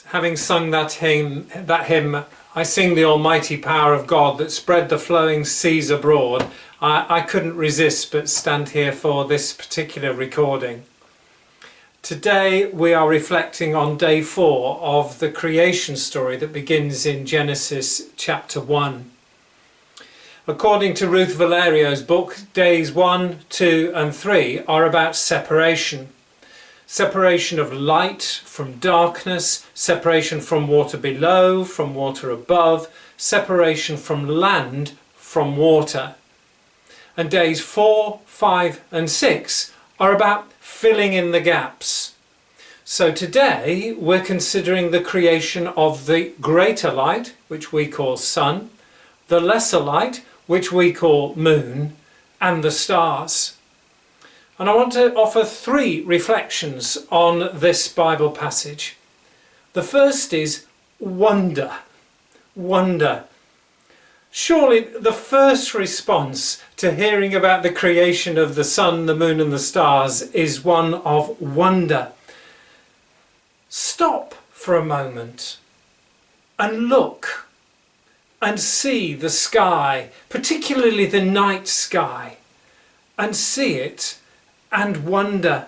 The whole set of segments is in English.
Having sung that hymn, I sing the almighty power of God that spread the flowing seas abroad, I couldn't resist but stand here for this particular recording. Today we are reflecting on day 4 of the creation story that begins in Genesis chapter 1. According to Ruth Valerio's book, days 1, 2 and 3 are about separation. Separation of light from darkness, separation from water below, from water above, separation from land from water. And days 4, 5 and 6 are about filling in the gaps. So today we're considering the creation of the greater light, which we call sun, the lesser light, which we call moon, and the stars. And I want to offer 3 reflections on this Bible passage. The first is wonder. Wonder. Surely the first response to hearing about the creation of the sun, the moon and the stars is one of wonder. Stop for a moment and look and see the sky, particularly the night sky, and see it and wonder.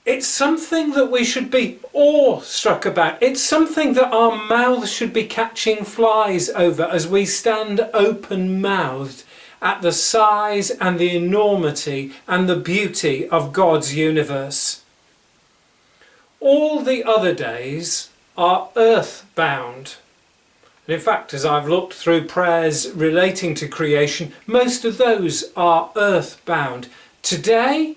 It's something that we should be awestruck about. It's something that our mouths should be catching flies over as we stand open-mouthed at the size and the enormity and the beauty of God's universe. All the other days are earthbound. And in fact, as I've looked through prayers relating to creation, most of those are earthbound. Today,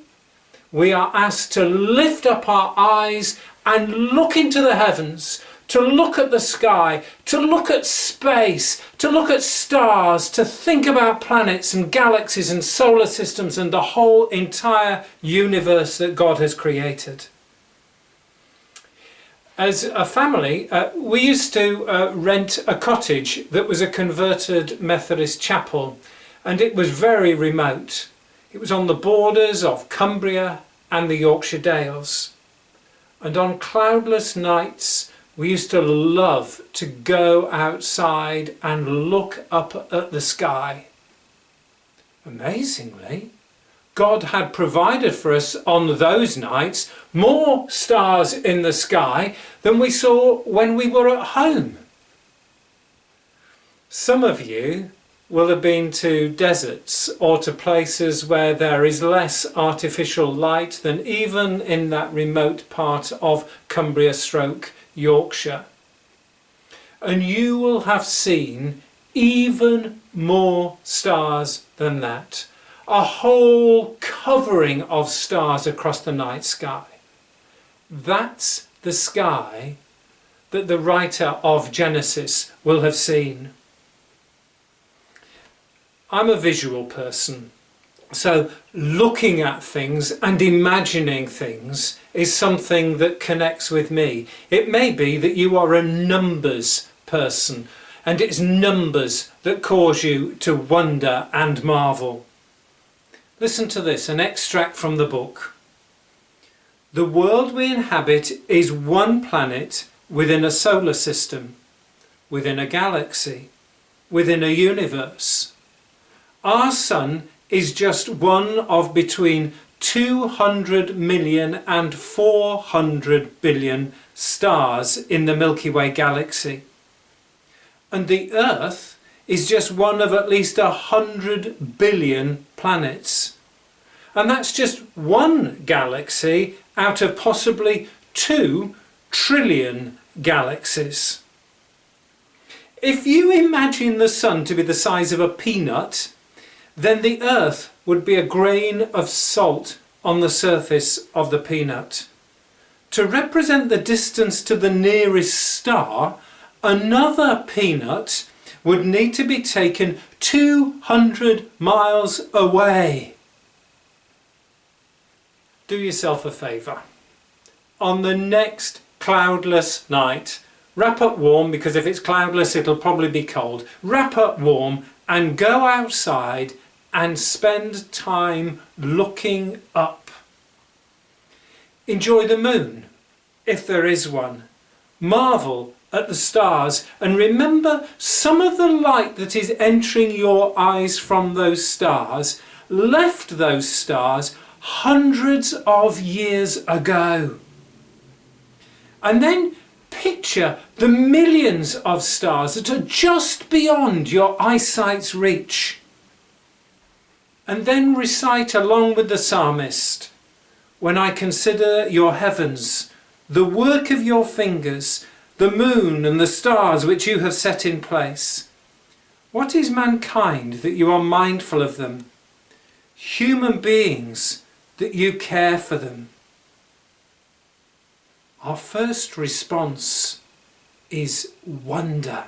we are asked to lift up our eyes and look into the heavens, to look at the sky, to look at space, to look at stars, to think about planets and galaxies and solar systems and the whole entire universe that God has created. As a family, we used to rent a cottage that was a converted Methodist chapel, and it was very remote. It was on the borders of Cumbria and the Yorkshire Dales. And on cloudless nights, we used to love to go outside and look up at the sky. Amazingly, God had provided for us on those nights more stars in the sky than we saw when we were at home. Some of you will have been to deserts or to places where there is less artificial light than even in that remote part of Cumbria/Yorkshire. And you will have seen even more stars than that. A whole covering of stars across the night sky. That's the sky that the writer of Genesis will have seen. I'm a visual person, so looking at things and imagining things is something that connects with me. It may be that you are a numbers person, and it's numbers that cause you to wonder and marvel. Listen to this, an extract from the book. The world we inhabit is one planet within a solar system, within a galaxy, within a universe. Our sun is just one of between 200 million and 400 billion stars in the Milky Way galaxy. And the Earth is just one of at least 100 billion planets. And that's just one galaxy out of possibly 2 trillion galaxies. If you imagine the sun to be the size of a peanut, then the Earth would be a grain of salt on the surface of the peanut. To represent the distance to the nearest star, another peanut would need to be taken 200 miles away. Do yourself a favour. On the next cloudless night, wrap up warm, because if it's cloudless it'll probably be cold. Wrap up warm and go outside and spend time looking up. Enjoy the moon, if there is one, Marvel at the stars and remember some of the light that is entering your eyes from those stars left those stars hundreds of years ago. And then picture the millions of stars that are just beyond your eyesight's reach. And then recite along with the psalmist, when I consider your heavens, the work of your fingers, the moon and the stars which you have set in place. What is mankind that you are mindful of them? Human beings that you care for them. Our first response is wonder.